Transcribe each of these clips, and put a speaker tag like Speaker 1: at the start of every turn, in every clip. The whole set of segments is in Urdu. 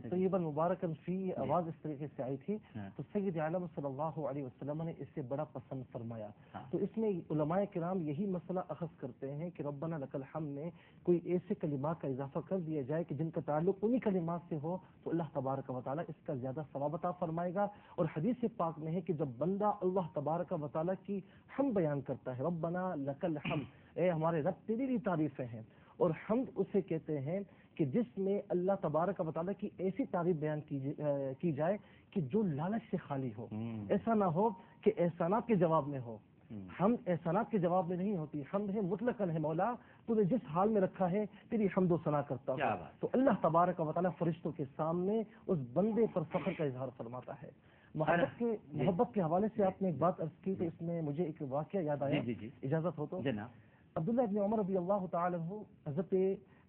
Speaker 1: طیبا مبارکن فی آواز اس طریقے سے آئی تھی تو سید عالم صلی اللہ علیہ وسلم نے اس سے بڑا پسند فرمایا. تو اس میں علماء کرام یہی مسئلہ اخذ کرتے ہیں کہ ربنا لک الحمد میں کوئی ایسے کلمات کا اضافہ کر دیا جائے کہ جن کا تعلق انہی کلمات سے ہو تو اللہ تبارک و تعالیٰ اس کا زیادہ ثواب عطا فرمائے گا. اور حدیث پاک میں ہے کہ جب بندہ اللہ تبارک و تعالیٰ کی حمد بیان کرتا ہے ربنا لک الحمد، اے ہمارے رب تیری بھی تعریفیں ہیں، اور حمد اسے کہتے ہیں کہ جس میں اللہ تبارک و تعالیٰ کی ایسی تعریف بیان کی جائے کہ جو لالچ سے خالی ہو. ایسا نہ ہو کہ احسانات کے جواب میں ہو. حمد احسانات کے جواب میں نہیں ہوتی، حمد ہے مطلقاً ہے مولا تو نے جس حال میں رکھا ہے تیری حمد و ثنا کرتا ہوں. تو اللہ تبارک و تعالیٰ فرشتوں کے سامنے اس بندے پر فخر کا اظہار فرماتا ہے. محبت کے حوالے سے آپ نے ایک بات عرض کی تو اس میں مجھے ایک واقعہ یاد آیا، اجازت ہو تو. عبداللہ ابن عمر رضی اللہ تعالیٰ عنہ، حضرت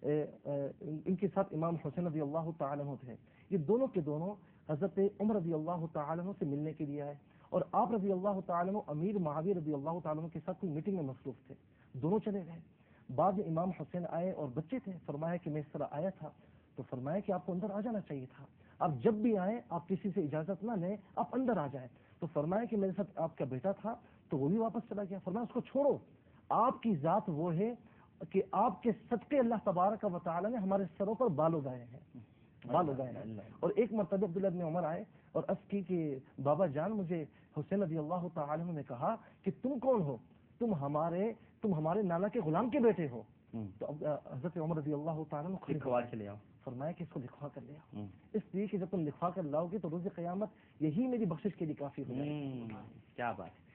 Speaker 1: ان کے ساتھ امام حسین رضی اللہ تعالیٰ عنہ تھے. یہ دونوں کے دونوں حضرت عمر رضی اللہ تعالیٰ عنہ سے ملنے کے لیے آئے، اور آپ رضی اللہ تعالیٰ عنہ امیر معاویہ رضی اللہ تعالیٰ عنہ کے ساتھ کوئی میٹنگ میں مصروف تھے. دونوں چلے گئے. بعد میں امام حسین آئے اور بچے تھے، فرمایا کہ میں اس طرح آیا تھا تو فرمایا کہ آپ کو اندر آ جانا چاہیے تھا، آپ جب بھی آئیں آپ کسی سے اجازت نہ لیں، آپ اندر آ جائیں. تو فرمایا کہ میرے ساتھ آپ کا بیٹا تھا تو وہ بھی واپس چلا گیا. فرمایا اس کو چھوڑو، آپ کی ذات وہ ہے کہ آپ کے صدقے اللہ تبارک و تعالیٰ نے ہمارے سروں پر بال اگائے ہیں، بال اگائے ہیں. اور ایک مرتبہ عبداللہ ابن عمر آئے اور عرض کی کہ بابا جان مجھے حسین رضی اللہ تعالیٰ عنہ نے کہا کہ تم کون ہو؟ تم ہمارے نانا کے غلام کے بیٹے ہو. تو حضرت عمر رضی اللہ تعالیٰ عنہ لکھوا کے لے آؤ، فرمایا کہ اس کو لکھوا کر لے آؤ، اس لیے کہ جب تم لکھوا کر لاؤ گے تو روز قیامت یہی میری بخشش کے لیے کافی ہو جائے گی.
Speaker 2: کیا بات ہے.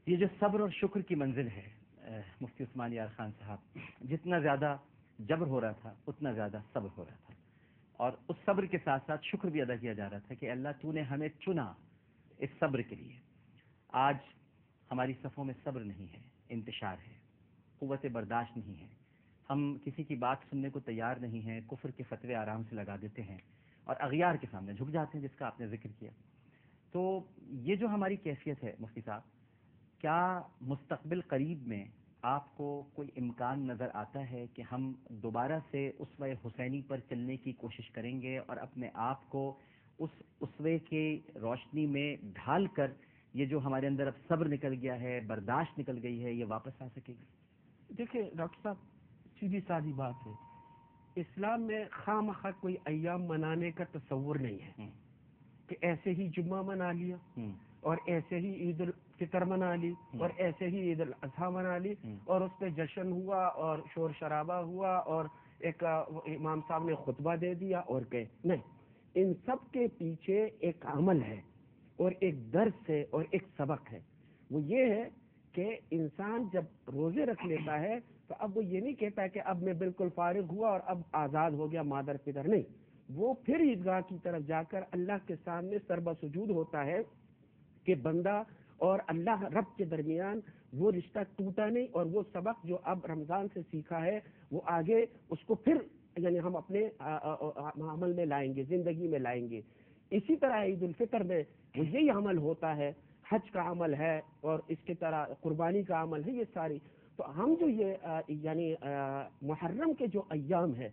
Speaker 2: یہ جو صبر اور شکر کی منزل ہے مفتی عثمان یار خان صاحب، جتنا زیادہ جبر ہو رہا تھا اتنا زیادہ صبر ہو رہا تھا، اور اس صبر کے ساتھ ساتھ شکر بھی ادا کیا جا رہا تھا کہ اللہ تو نے ہمیں چنا اس صبر کے لیے. آج ہماری صفوں میں صبر نہیں ہے، انتشار ہے، قوت برداشت نہیں ہے، ہم کسی کی بات سننے کو تیار نہیں ہیں، کفر کے فتوے آرام سے لگا دیتے ہیں اور اغیار کے سامنے جھک جاتے ہیں، جس کا آپ نے ذکر کیا. تو یہ جو ہماری کیفیت ہے مفتی صاحب، کیا مستقبل قریب میں آپ کو کوئی امکان نظر آتا ہے کہ ہم دوبارہ سے اسوہ حسینی پر چلنے کی کوشش کریں گے اور اپنے آپ کو اس اسوے کی روشنی میں ڈھال کر یہ جو ہمارے اندر اب صبر نکل گیا ہے، برداشت نکل گئی ہے، یہ واپس آ سکے گی؟
Speaker 3: دیکھیں ڈاکٹر صاحب، سیدھی سادی بات ہے، اسلام میں خواہ مخواہ کوئی ایام منانے کا تصور نہیں ہے کہ ایسے ہی جمعہ منا لیا اور ایسے ہی عید الفطر منا لی اور ایسے ہی عید الاضحیٰ منا لی اور اس پہ جشن ہوا اور شور شرابہ ہوا اور ایک امام صاحب نے خطبہ دے دیا اور کہ نہیں. ان سب کے پیچھے ایک عمل ہے اور ایک درس ہے اور ایک سبق ہے. وہ یہ ہے کہ انسان جب روزے رکھ لیتا ہے تو اب وہ یہ نہیں کہتا کہ اب میں بالکل فارغ ہوا اور اب آزاد ہو گیا مادر پدر، نہیں، وہ پھر عیدگاہ کی طرف جا کر اللہ کے سامنے سربہ سجود ہوتا ہے کہ بندہ اور اللہ رب کے درمیان وہ رشتہ ٹوٹا نہیں، اور وہ سبق جو اب رمضان سے سیکھا ہے وہ آگے اس کو پھر یعنی ہم اپنے عمل میں لائیں گے، زندگی میں لائیں گے. اسی طرح عید الفطر میں وہ یہی عمل ہوتا ہے، حج کا عمل ہے اور اس کی طرح قربانی کا عمل ہے، یہ ساری. تو ہم جو یہ یعنی محرم کے جو ایام ہے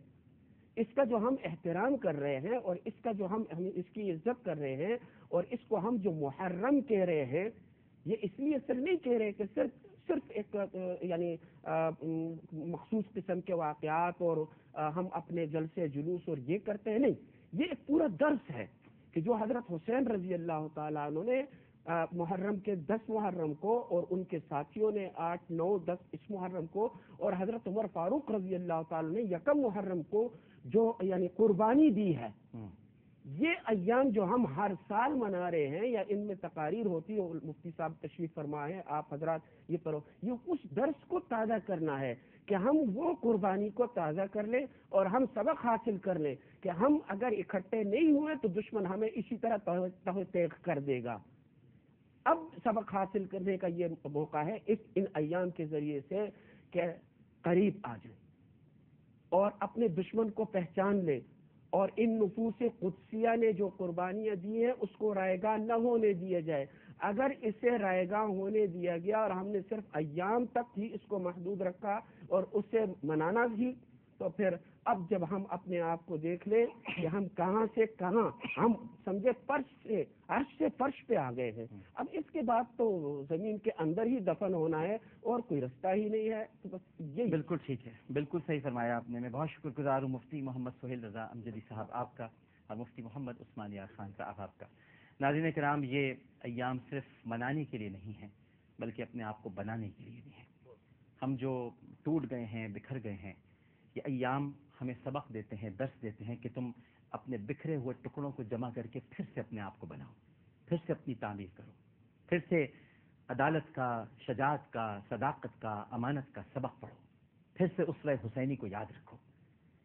Speaker 3: اس کا جو ہم احترام کر رہے ہیں اور اس کا جو ہم اس کی عزت کر رہے ہیں اور اس کو ہم جو محرم کہہ رہے ہیں، یہ اس لیے صرف نہیں کہہ رہے کہ صرف ایک یعنی مخصوص قسم کے واقعات اور ہم اپنے جلسے جلوس اور یہ کرتے ہیں، نہیں، یہ ایک پورا درس ہے کہ جو حضرت حسین رضی اللہ تعالیٰ عنہ نے محرم کے 10 محرم کو اور ان کے ساتھیوں نے 8، 9، 10 اس محرم کو، اور حضرت عمر فاروق رضی اللہ تعالیٰ نے 1 محرم کو جو یعنی قربانی دی ہے. یہ ایام جو ہم ہر سال منا رہے ہیں یا ان میں تقاریر ہوتی ہے، مفتی صاحب تشریف فرما ہے، آپ حضرات یہ پڑھو، یہ اس درس کو تازہ کرنا ہے کہ ہم وہ قربانی کو تازہ کر لیں اور ہم سبق حاصل کر لیں کہ ہم اگر اکٹھے نہیں ہوئے تو دشمن ہمیں اسی طرح تہ تیغ کر دے گا. اب سبق حاصل کرنے کا یہ موقع ہے ان ایام کے ذریعے سے کہ قریب آ جائیں اور اپنے دشمن کو پہچان لیں اور ان نفوس قدسیہ نے جو قربانیاں دی ہیں اس کو رائیگاں نہ ہونے دیا جائے. اگر اسے رائیگاں ہونے دیا گیا اور ہم نے صرف ایام تک ہی اس کو محدود رکھا اور اسے منانا بھی، تو پھر اب جب ہم اپنے آپ کو دیکھ لیں کہ ہم کہاں سے کہاں، ہم سمجھے عرش سے فرش پہ آ گئے ہیں، اب اس کے بعد تو زمین کے اندر ہی دفن ہونا ہے اور کوئی رستہ ہی نہیں ہے. تو بس یہ
Speaker 2: بالکل ٹھیک ہے، بالکل صحیح فرمایا آپ نے. میں بہت شکر گزار ہوں مفتی محمد سہیل رضا امجدی صاحب آپ کا اور مفتی محمد عثمان یار خان صاحب آپ کا. ناظرین کرام، یہ ایام صرف منانے کے لیے نہیں ہیں بلکہ اپنے آپ کو بنانے کے لیے بھی ہیں. ہم جو ٹوٹ گئے ہیں، بکھر گئے ہیں، یہ ایام ہمیں سبق دیتے ہیں، درس دیتے ہیں کہ تم اپنے بکھرے ہوئے ٹکڑوں کو جمع کر کے پھر سے اپنے آپ کو بناؤ، پھر سے اپنی تعمیر کرو، پھر سے عدالت کا، شجاعت کا، صداقت کا، امانت کا سبق پڑھو، پھر سے اسوہ حسینی کو یاد رکھو.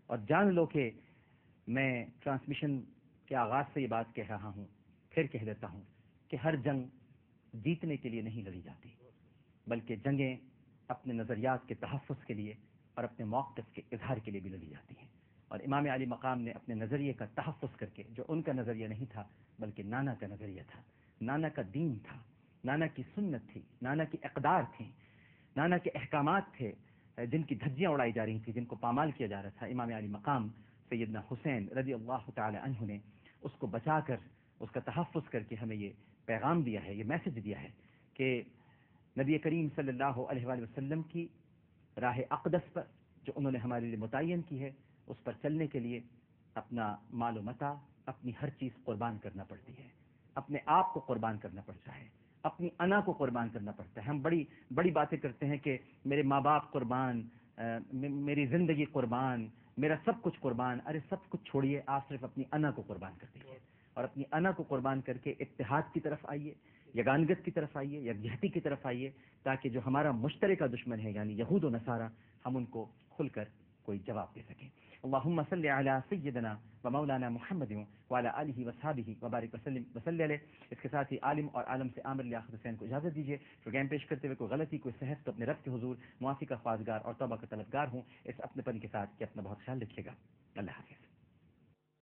Speaker 2: اور جان لو کہ میں ٹرانسمیشن کے آغاز سے یہ بات کہہ رہا ہوں، پھر کہہ دیتا ہوں کہ ہر جنگ جیتنے کے لیے نہیں لڑی جاتی، بلکہ جنگیں اپنے نظریات کے تحفظ کے لیے اور اپنے موقف کے اظہار کے لیے بھی لڑی جاتی ہیں. اور امام علی مقام نے اپنے نظریے کا تحفظ کر کے، جو ان کا نظریہ نہیں تھا بلکہ نانا کا نظریہ تھا، نانا کا دین تھا، نانا کی سنت تھی، نانا کی اقدار تھیں، نانا کے احکامات تھے جن کی دھجیاں اڑائی جا رہی تھیں، جن کو پامال کیا جا رہا تھا. امام علی مقام سیدنا حسین رضی اللہ تعالی عنہ نے اس کو بچا کر، اس کا تحفظ کر کے ہمیں یہ پیغام دیا ہے، یہ میسج دیا ہے کہ نبی کریم صلی اللہ علیہ وآلہ وسلم کی راہ اقدس پر جو انہوں نے ہمارے لیے متعین کی ہے، اس پر چلنے کے لیے اپنا مال و متاع، اپنی ہر چیز قربان کرنا پڑتی ہے، اپنے آپ کو قربان کرنا پڑتا ہے، اپنی انا کو قربان کرنا پڑتا ہے. ہم بڑی بڑی باتیں کرتے ہیں کہ میرے ماں باپ قربان، میری زندگی قربان، میرا سب کچھ قربان. ارے سب کچھ چھوڑیے، آپ صرف اپنی انا کو قربان کر دیجیے اور اپنی انا کو قربان کر کے اتحاد کی طرف آئیے، یگانگت کی طرف آئیے، یکجہتی کی طرف آئیے، تاکہ جو ہمارا مشترکہ دشمن ہے یعنی یہود و نصارہ، ہم ان کو کھل کر کوئی جواب دے سکیں. اللہم صلی علی سیدنا و مولانا محمد وعلی آلہ وصحبہ وبارک وسلم علیہ. اس کے ساتھ ہی عالم اور عالم سے عامر لیاقت حسین کو اجازت دیجیے. پروگرام پیش کرتے ہوئے کوئی غلطی، کوئی سہو تو اپنے رب کے حضور معافی کا خواستگار اور توبہ کا طلبگار ہوں. اس اپنے پن کے ساتھ کہ اپنا بہت خیال رکھیے گا. اللہ حافظ.